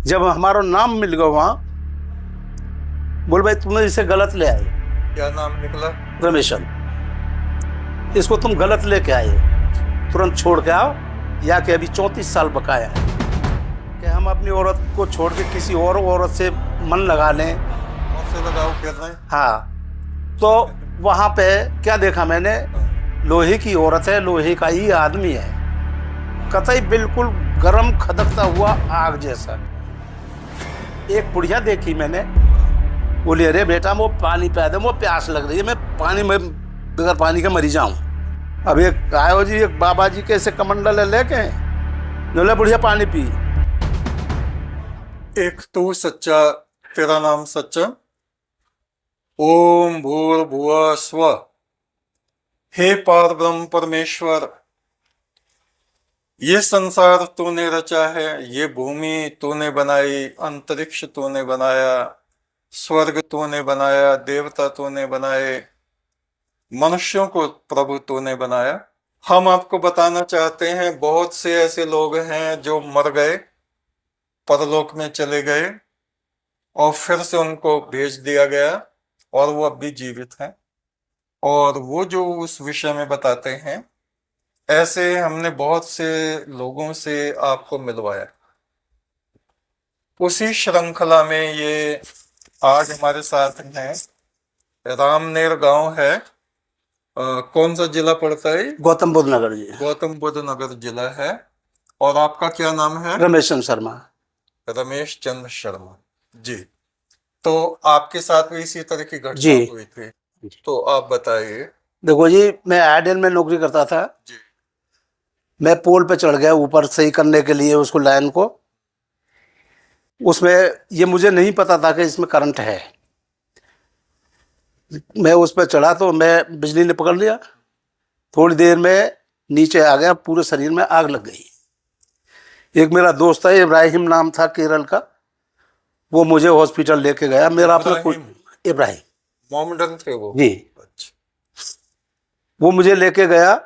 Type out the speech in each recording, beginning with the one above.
जब हमारा नाम मिल गया वहाँ, बोल भाई तुमने इसे गलत ले आए। क्या नाम निकला? रमेशन, इसको तुम गलत लेके आए, तुरंत छोड़ के आओ, या कि अभी 34 साल बकाया है कि हम अपनी औरत को छोड़ के किसी और औरत से मन लगा लें। से लगाओ कर रहे हैं। हाँ, तो वहाँ पे क्या देखा मैंने, लोहे की औरत है, लोहे का ही आदमी है, कतई बिल्कुल गरम खदकता हुआ आग जैसा। एक बुढ़िया देखी मैंने, बोली अरे बेटा वो पानी पिला दे, वो प्यास लग रही है, मैं पानी में बगैर पानी के मरी जाऊं। अब एक आयो जी, एक बाबा जी के ऐसे कमंडल लेके बोले बुढ़िया पानी पी। एक तू सच्चा, तेरा नाम सच्चा। ओम भूर्भुवः स्वः। हे पार ब्रह्म परमेश्वर, ये संसार तूने रचा है, ये भूमि तूने बनाई, अंतरिक्ष तूने बनाया, स्वर्ग तूने बनाया, देवता तूने बनाए, मनुष्यों को प्रभु तूने बनाया। हम आपको बताना चाहते हैं, बहुत से ऐसे लोग हैं जो मर गए, परलोक में चले गए और फिर से उनको भेज दिया गया और वो अब भी जीवित हैं, और वो जो उस विषय में बताते हैं, ऐसे हमने बहुत से लोगों से आपको मिलवाया। उसी श्रृंखला में ये आज हमारे साथ हैं, रामनेर गांव है, कौन सा जिला पड़ता है? गौतम बुद्ध नगर जी। गौतम बुद्ध नगर जिला है। और आपका क्या नाम है? रमेशन शर्मा। रमेश चंद्र शर्मा जी। तो आपके साथ भी इसी तरह की घटना जी। हुई थी, तो आप बताइए। देखो जी, मैं आईडियल में नौकरी करता था जी। मैं पोल पे चढ़ गया ऊपर सही करने के लिए उसको, लाइन को। उसमें ये मुझे नहीं पता था कि इसमें करंट है। मैं उस पर चढ़ा तो मैं बिजली ने पकड़ लिया, थोड़ी देर में नीचे आ गया, पूरे शरीर में आग लग गई। एक मेरा दोस्त है, इब्राहिम नाम था, केरल का, वो मुझे हॉस्पिटल लेके गया। मेरा अपना इब्राहिम मोमडन थे वो जी। अच्छा। वो मुझे लेके गया,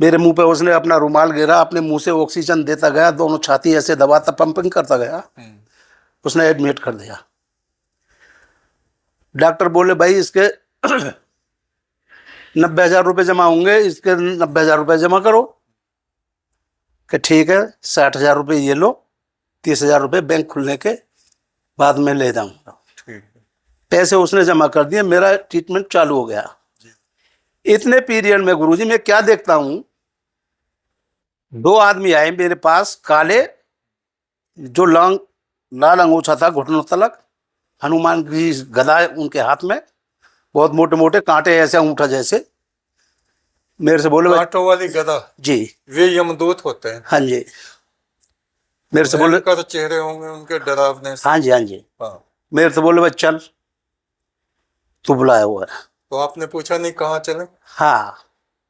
मेरे मुंह पे उसने अपना रुमाल गिरा, अपने मुंह से ऑक्सीजन देता गया, दोनों छाती ऐसे दबाता, पंपिंग करता गया। उसने एडमिट कर दिया। डॉक्टर बोले भाई इसके 90,000 रुपये जमा होंगे, इसके 90,000 रुपये जमा करो। कि ठीक है, 60,000 रुपये ये लो, 30,000 रुपये बैंक खुलने के बाद में ले जाऊंगा। पैसे उसने जमा कर दिए, मेरा ट्रीटमेंट चालू हो गया। इतने पीरियड में गुरुजी मैं क्या देखता हूं, 2 आदमी आए मेरे पास, काले, जो लाल अंगूछा था घुटनों तलक, हनुमान की गदा उनके हाथ में, बहुत मोटे मोटे कांटे ऐसे अंगूठा जैसे। मेरे से बोले कांटों वाली गदा जी, वे यमदूत होते हैं। हाँ जी। मेरे से बोले भयंकर चेहरे होंगे उनके डरावने से। हाँ जी, हाँ जी। हाँ। मेरे से बोले भाई चल, तू बुलाया हुआ है। तो आपने पूछा नहीं कहाँ चले? हाँ,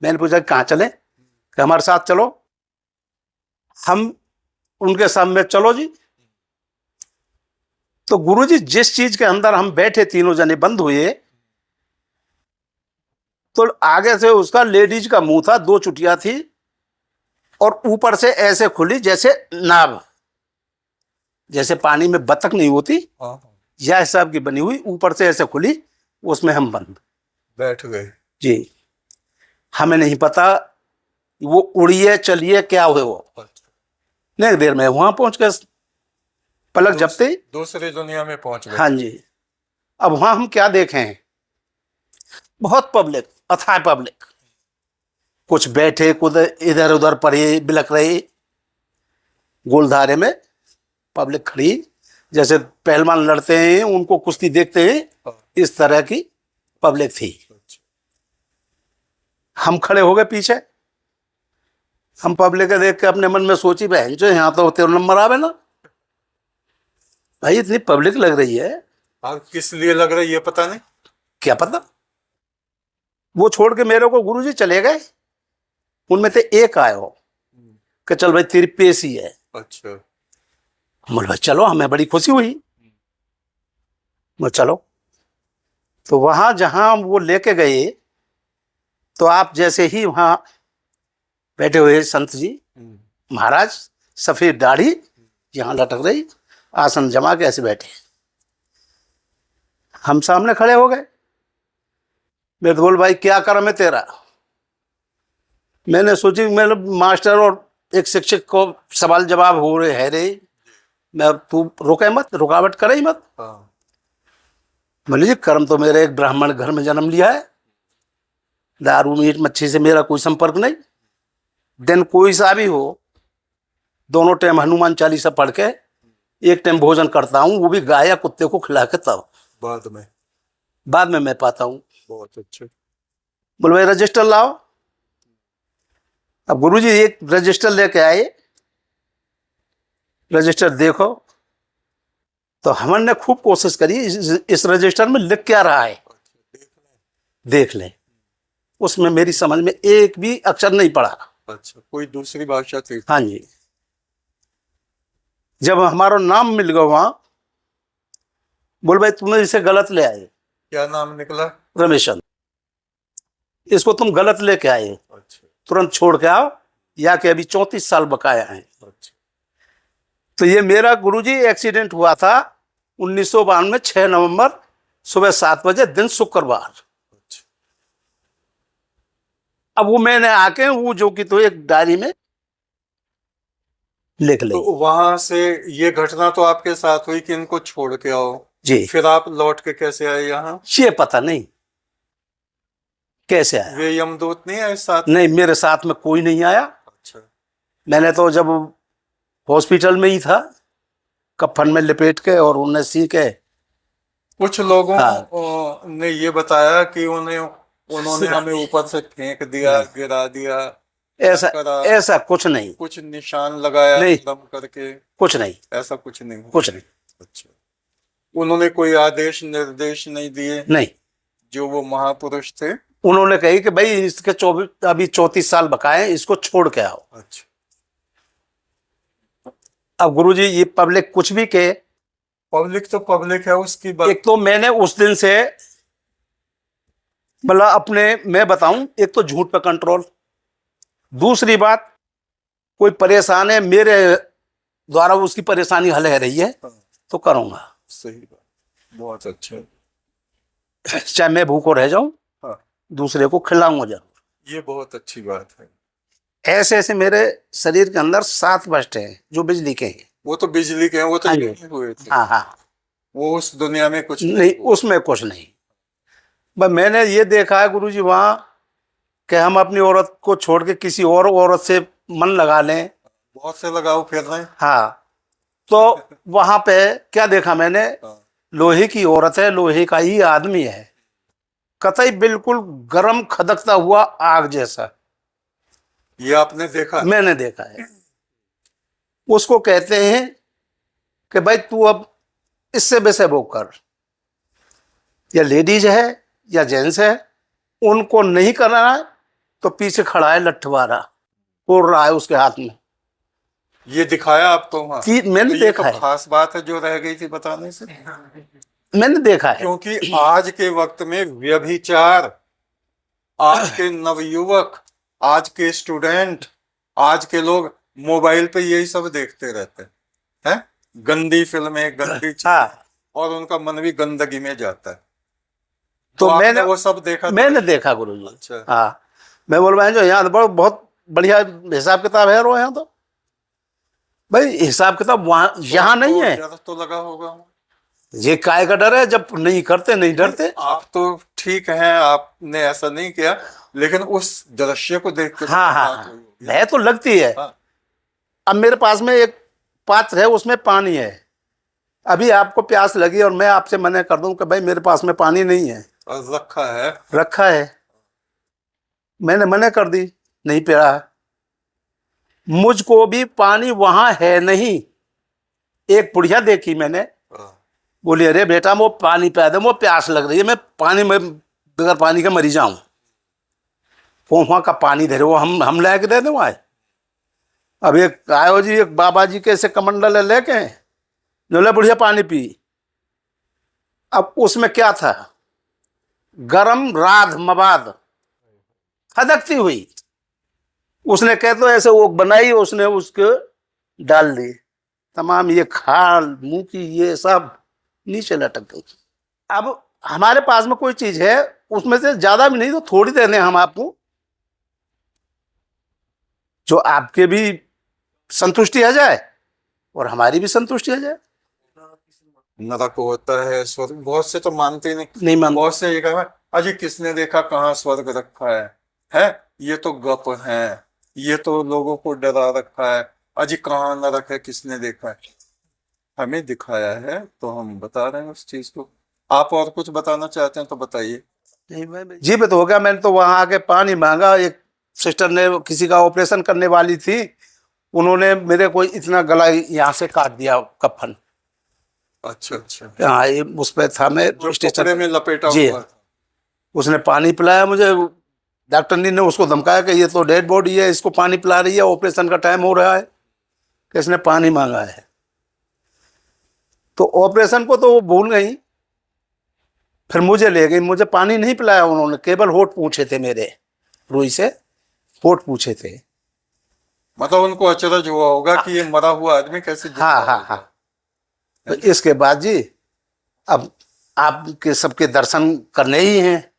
मैंने पूछा कहाँ चले, कि हमारे साथ चलो। हम उनके सामने चलो जी। तो गुरुजी जिस चीज के अंदर हम बैठे, तीनों जने बंद हुए, तो आगे से उसका लेडीज का मुंह था, 2 चुटिया थी, और ऊपर से ऐसे खुली जैसे नाव, जैसे पानी में बतख नहीं होती, या हिसाब की बनी हुई, ऊपर से ऐसे खुली, उसमें हम बंद बैठ गए जी। हमें नहीं पता वो उड़िए चलिए क्या हुए, वो नहीं देर में वहां पहुंच गए, पलक झपते ही दूसरी दुनिया में पहुंच गए। हाँ जी। अब वहां हम क्या देखें, बहुत पब्लिक, अथाह पब्लिक, कुछ बैठे, कुछ इधर उधर पड़े बिलक रहे, गोलधारे में पब्लिक खड़ी, जैसे पहलवान लड़ते हैं उनको कुश्ती देखते हैं, इस तरह की पब्लिक थी। हम खड़े हो गए पीछे। हम पब्लिक के देख के अपने मन में सोची, बहन जो यहाँ तो 13 नंबर आवे ना भाई, इतनी पब्लिक लग रही है। आप किस लिए लग रही है पता नहीं, क्या पता। वो छोड़ के मेरे को गुरुजी चले गए, उनमें से एक आया हो कि चल भाई तेरी पेशी है। अच्छा। बोल भाई चलो, हमें बड़ी खुशी हुई, बोल चलो। तो वहां जहां वो लेके गए, तो आप जैसे ही वहां बैठे हुए संत जी महाराज, सफेद दाढ़ी, यहाँ लटक रही, आसन जमा के ऐसे बैठे। हम सामने खड़े हो गए। मैं तो बोल भाई क्या कर्म है तेरा। मैंने सोची मेरे मास्टर और एक शिक्षक को सवाल जवाब हो रहे है रे, मैं तू रुके मत, रुकावट करे ही मत। हाँ। बोले जी कर्म तो मेरे एक ब्राह्मण घर में जन्म लिया है, दारू मीट मच्छी से मेरा कोई संपर्क नहीं। दिन कोई सा भी हो, दोनों टाइम हनुमान चालीसा पढ़ के एक टाइम भोजन करता हूँ, वो भी गाय या कुत्ते को खिला के, तब बाद में मैं पाता हूँ। बहुत अच्छे। बोले भाई रजिस्टर लाओ। अब गुरुजी एक रजिस्टर लेके आए, रजिस्टर देखो। तो हमने खूब कोशिश करी इस रजिस्टर में लिख क्या रहा है देख लें। उसमें मेरी समझ में एक भी अक्षर नहीं पड़ा। अच्छा, कोई दूसरी भाषा थी? हाँ जी। जब हमारा नाम मिल गया वहां, बोल भाई तुमने इसे गलत ले आए। क्या नाम निकला? रमेशन। इसको तुम गलत लेके आए, अच्छा। तुरंत छोड़ के आओ, या कि अभी 34 साल बकाया है। अच्छा। तो ये मेरा गुरुजी एक्सीडेंट हुआ था 1992 6 नवंबर सुबह 7 बजे, दिन शुक्रवार। अच्छा। अब वो मैंने आके वो जो कि तो एक डायरी में लिख ले। तो वहां से ये घटना तो आपके साथ हुई कि इनको छोड़ के आओ जी। फिर आप लौट के कैसे आए यहाँ? ये पता नहीं कैसे आया। वे यमदूत नहीं आए साथ? नहीं, मेरे साथ में कोई नहीं आया। अच्छा। मैंने तो जब हॉस्पिटल में ही था, कफन में लपेट के और उन्हें सी के। कुछ लोगों हाँ। ने ये बताया कि उन्होंने हमें ऊपर से फेंक दिया, गिरा दिया, ऐसा ऐसा कुछ नहीं। कुछ निशान लगाया नहीं, दम करके? कुछ नहीं, ऐसा कुछ नहीं हुआ? कुछ नहीं। अच्छा। उन्होंने कोई आदेश निर्देश नहीं दिए? नहीं। जो वो महापुरुष थे? उन्होंने कही कि भाई इसके 24 अभी 34 साल बकाए, इसको छोड़ के आओ। अच्छा। अब गुरुजी ये पब्लिक कुछ भी कहे, पब्लिक तो पब्लिक है उसकी बात। एक तो मैंने उस दिन से मतलब अपने मैं बताऊं, एक तो झूठ पे कंट्रोल, दूसरी बात कोई परेशान है मेरे द्वारा उसकी परेशानी हल है रही है तो करूंगा। सही बात, बहुत अच्छा। चाहे मैं भूखो रह जाऊं, हाँ। दूसरे को खिलाऊंगा जरूर। ये बहुत अच्छी बात है। ऐसे ऐसे मेरे शरीर के अंदर 7 बस्ट हैं जो बिजली के हैं। वो तो बिजली के हैं, वो तो हाँ यही हुए थे। हाँ हाँ। वो उस दुनिया में कुछ नहीं, उसमें कुछ नहीं। बस मैंने ये देखा है गुरुजी वहां कि हम अपनी औरत को छोड़ के किसी और औरत से मन लगा लें। बहुत से लगाव फिर रहे हैं। हाँ। तो वहां पे क्या देखा मैंने, लोहे की औरत है, लोहे का ही आदमी है, कतई बिल्कुल गरम खदकता हुआ आग जैसा। ये आपने देखा? मैंने देखा है। उसको कहते हैं कि भाई तू अब इससे वैसे वो कर, या लेडीज है या जेंट्स है, उनको नहीं करना है तो पीछे खड़ा है लट्ठवारा, फोड़ रहा है उसके हाथ में। ये दिखाया आपको वहां? मैंने तो देखा ये है। तो खास बात है जो रह गई थी बताने से। मैंने देखा है। क्योंकि आज के वक्त में व्यभिचार, आज के नवयुवक, आज के स्टूडेंट, आज के लोग मोबाइल पे यही सब देखते रहते हैं, गंदी फिल्में, गंदी चीजें। हाँ। और उनका मन भी गंदगी में जाता है। तो मैंने वो सब देखा? मैंने देखा गुरुजी। अच्छा। हाँ। मैं बोल रहा हूँ जो यहाँ तो बहुत बढ़िया हिसाब किताब है रो यहाँ तो। भाई हिसाब किताब वहां यहाँ नहीं है। डर तो लगा होगा। ये काय का डर है, जब नहीं करते नहीं डरते। आप तो ठीक हैं, आपने ऐसा नहीं किया, लेकिन उस दृश्य को देख के हाँ हाँ हाँ, भय तो लगती है। हाँ। अब मेरे पास में एक पात्र है, उसमें पानी है, अभी आपको प्यास लगी और मैं आपसे मना कर दूं कि भाई मेरे पास में पानी नहीं है, रखा है, मैंने मना कर दी, नहीं पिया, मुझको भी पानी वहां है नहीं। एक बुढ़िया देखी मैंने, बोली अरे बेटा वो पानी पिला दे, वो प्यास लग रही है, मैं पानी में बगैर पानी के मरी जाऊं। वहां का पानी धरे वो हम लेके दे दें वहां। अब एक आयो जी, एक बाबा जी के ऐसे कमंडल लेके जो ले बुढ़िया पानी पी। अब उसमें क्या था, गरम राध मवाद खदकती हुई, उसने कह तो ऐसे वो बनाई, उसने उसको डाल दी, तमाम ये खाल मुंह की ये सब नीचे लटक गई। अब हमारे पास में कोई चीज है, उसमें से ज्यादा भी नहीं तो थोड़ी देने हम आपको, जो आपके भी संतुष्टि आ जाए और हमारी भी संतुष्टि आ जाए। नरक होता है, स्वर्ग, बहुत से तो मानते ही नहीं। नहीं मानते। बहुत से ये कहा अजी किसने देखा कहाँ स्वर्ग रखा है, ये तो गप है, ये तो लोगों को डरा रखा है, अजी कहाँ नरक है, किसने देखा है। हमें दिखाया है तो हम बता रहे हैं उस चीज को। आप और कुछ बताना चाहते हैं तो बताइए। नहीं मैं जी पे तो हो गया। मैंने तो वहां आके पानी मांगा, एक सिस्टर ने किसी का ऑपरेशन करने वाली थी, उन्होंने मेरे को इतना गला यहाँ से काट दिया कफन। अच्छा अच्छा। हाँ ये उस पे था मैं जो स्टेशन कपड़े में लपेटा जी। हुआ था। उसने पानी पिलाया मुझे, डॉक्टर ने उसको धमकाया कि ये तो डेड बॉडी है, इसको पानी पिला रही है, ऑपरेशन का टाइम हो रहा है, कि इसने पानी मांगा है। तो ऑपरेशन को तो वो भूल गई, फिर मुझे ले गई। मुझे पानी नहीं पिलाया उन्होंने, केवल होठ पूछे थे मेरे, रुई से होठ पूछे थे। मतलब उनको अचरज हुआ होगा कि ये मरा हुआ आदमी कैसे जिंदा हाँ हो हाँ गया। हाँ। तो इसके बाद जी अब आपके सबके दर्शन करने ही हैं।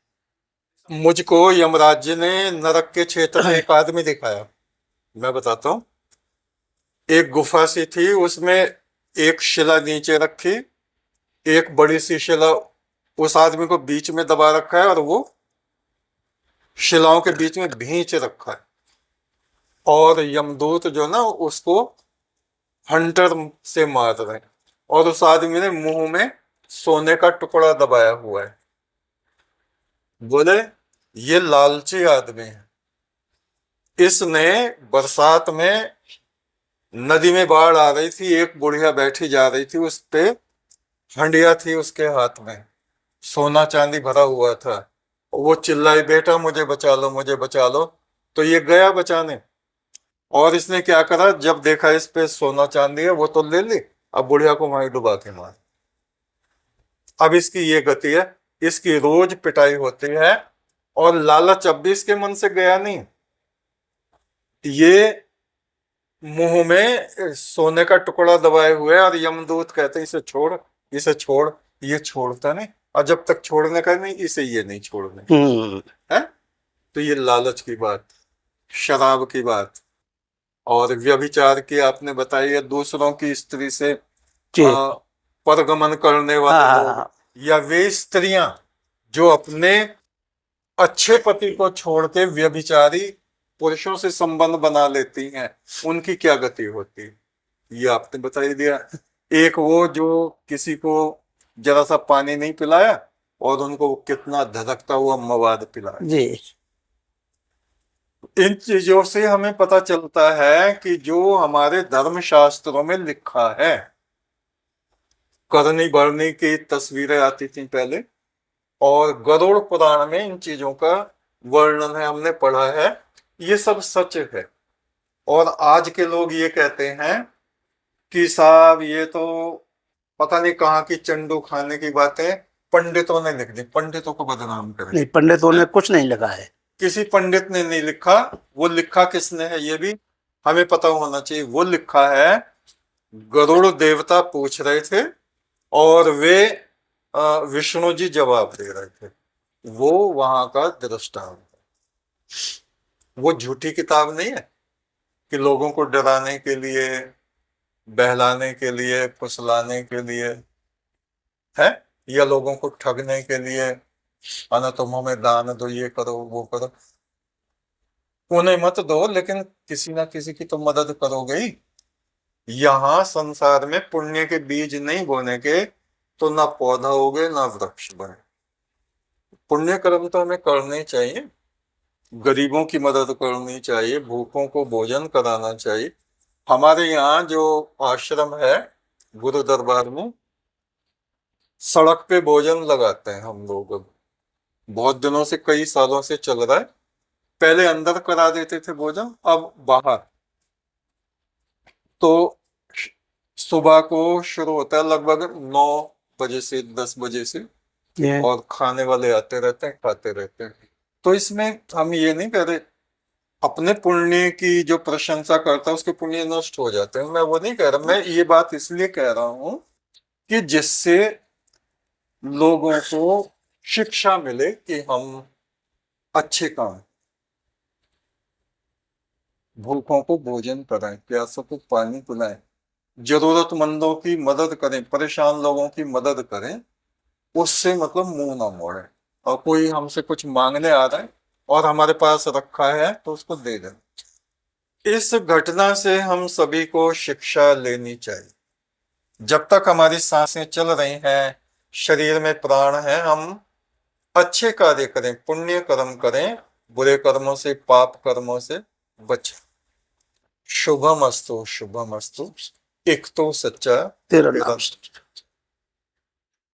मुझको यमराज जी ने नरक के क्षेत्र में एक आदमी दिखाया। मैं बताता हूँ। एक गुफा सी थी, उसमें एक शिला नीचे रखी, एक बड़ी सी शिला उस आदमी को बीच में दबा रखा है और वो शिलाओं के बीच में भींच रखा है। और यमदूत जो ना उसको हंटर से मार रहे हैं, और उस आदमी ने मुंह में सोने का टुकड़ा दबाया हुआ है। बोले ये लालची आदमी है, इसने बरसात में नदी में बाढ़ आ रही थी, एक बुढ़िया बैठी जा रही थी, उस पे हंडिया थी उसके हाथ में, सोना चांदी भरा हुआ था। वो चिल्लाई बेटा मुझे बचा लो, मुझे बचा लो। तो ये गया बचाने, और इसने क्या करा, जब देखा इस पे सोना चांदी है वो तो ले ली, अब बुढ़िया को वहीं डुबा के मार। अब इसकी ये गति है, इसकी रोज पिटाई होती है, और लालच अब भी इसके मन से गया नहीं। ये मुंह में सोने का टुकड़ा दबाए हुए, और यमदूत कहते इसे छोड़, इसे छोड़। ये छोड़ता नहीं, और जब तक छोड़ने का नहीं, इसे ये नहीं छोड़ने है। तो ये लालच की बात, शराब की बात, और व्यभिचार की आपने बताई है, दूसरों की स्त्री से जी। परगमन करने वाले हाँ लोग, हाँ या वे स्त्रियां जो अपने अच्छे पति को छोड़ के व्यभिचारी पुरुषों से संबंध बना लेती हैं, उनकी क्या गति होती है, ये आपने बता ही दिया। एक वो जो किसी को जरा सा पानी नहीं पिलाया और उनको कितना धधकता हुआ मवाद पिलाया। जी। इन चीजों से हमें पता चलता है कि जो हमारे धर्म शास्त्रों में लिखा है, करनी बरनी की तस्वीरें आती थी पहले, और गरुड़ पुराण में इन चीजों का वर्णन है, हमने पढ़ा है, ये सब सच है। और आज के लोग ये कहते हैं कि साहब ये तो पता नहीं कहाँ की चंडू खाने की बातें पंडितों ने लिख दी, पंडितों को बदनाम करें। नहीं, पंडितों ने कुछ नहीं लिखा है। किसी पंडित ने नहीं लिखा, वो लिखा किसने है ये भी हमें पता होना चाहिए। वो लिखा है, गरुड़ देवता पूछ रहे थे और वे विष्णु जी जवाब दे रहे थे, वो वहां का दृष्टांत। वो झूठी किताब नहीं है कि लोगों को डराने के लिए, बहलाने के लिए, फुसलाने के लिए है, या लोगों को ठगने के लिए, अना तुम हमें दान दो, ये करो वो करो। उन्हें मत दो, लेकिन किसी ना किसी की तो मदद करोगे ही। यहाँ संसार में पुण्य के बीज नहीं बोने के तो ना पौधा होगे ना वृक्ष बने। पुण्य कर्म तो हमें करने चाहिए, गरीबों की मदद करनी चाहिए, भूखों को भोजन कराना चाहिए। हमारे यहाँ जो आश्रम है गुरु दरबार में, सड़क पे भोजन लगाते हैं हम लोग। अब बहुत दिनों से, कई सालों से चल रहा है। पहले अंदर करा देते थे भोजन, अब बाहर। तो सुबह को शुरू होता है लगभग 9 बजे से 10 बजे से, ये और खाने वाले आते रहते हैं, खाते रहते हैं। तो इसमें हम ये नहीं कह रहे अपने पुण्य की जो प्रशंसा करता है उसके पुण्य नष्ट हो जाते हैं। मैं वो नहीं कह रहा, मैं ये बात इसलिए कह रहा हूं कि जिससे लोगों को शिक्षा मिले कि हम अच्छे काम, भूखों को भोजन कराएं, प्यासों को पानी पिलाएं, जरूरतमंदों की मदद करें, परेशान लोगों की मदद करें, उससे मतलब मुंह ना मोड़े। और कोई हमसे कुछ मांगने आ रहा है और हमारे पास रखा है तो उसको दे दें। इस घटना से हम सभी को शिक्षा लेनी चाहिए। जब तक हमारी सांसें चल रही हैं, शरीर में प्राण है, हम अच्छे कार्य करें, पुण्य कर्म करें, बुरे कर्मों से, पाप कर्मों से बचें। शुभम अस्तु, शुभम अस्तु। एक तो सच्चा तेरा तेरा नाम